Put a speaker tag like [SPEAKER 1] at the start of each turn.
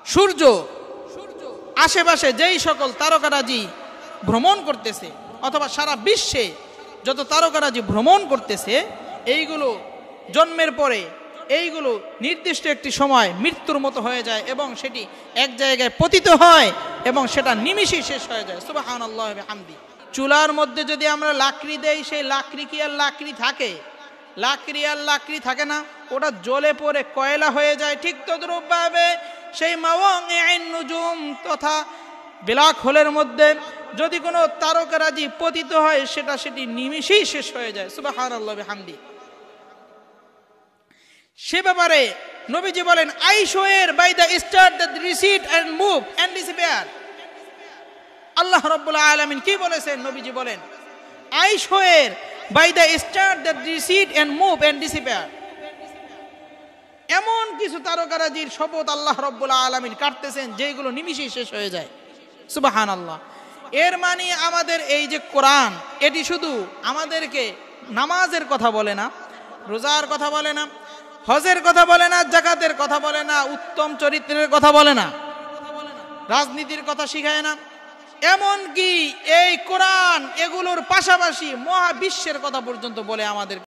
[SPEAKER 1] সূর্য আশেপাশে যেই সকল তারকারাজি ভ্রমণ করতেছে, অথবা সারা বিশ্বে যত তারকারাজি ভ্রমণ করতেছে, এইগুলো জন্মের পরে এইগুলো নির্দিষ্ট একটি সময় মৃত্যুর মতো হয়ে যায় এবং সেটি এক জায়গায় পতিত হয় এবং সেটা নিমিষেই শেষ হয়ে যায়। সুবহানাল্লাহ ওয়া বিহামদি। চুলার মধ্যে যদি আমরা লাকড়ি দেই, সেই লাকড়ি কি আর লাকড়ি থাকে? লাকড়ি আর লাকড়ি থাকে না, ওটা জ্বলে পড়ে কয়লা হয়ে যায়। ঠিক তদ্রূপভাবে সেই মাওয়াকিউন নুজুম তথা ব্ল্যাক হোলের মধ্যে যদি কোনো তারকারাজি পতিত হয়, সেটি নিমিষেই শেষ হয়ে যায়। সুবহানাল্লাহ ওয়া বিহামদি। সে ব্যাপারে নবীজি বলেন, I swear by the star that recede and move and disappear. আল্লাহ রাব্বুল আলামিন কি বলেছেন? নবীজি বলেন, I swear by the star that recede and move and disappear. এমন কিছু তারকারাজির শপথ আল্লাহ রাব্বুল আলামিন কাটতেছেন যেগুলো নিমিষেই শেষ হয়ে যায়। সুবহানাল্লাহ। এর মানে আমাদের এই যে কোরআন, এটি শুধু আমাদেরকে নামাজের কথা বলে না, রোজার কথা বলে না, হজের কথা বলে না, যাকাতের কথা বলে না, উত্তম চরিত্রের কথা বলে না, রাজনীতির কথা শিখায় না। এমনকি এই কোরআন এগুলোর পাশাপাশি মহাবিশ্বের কথা পর্যন্ত বলে আমাদের।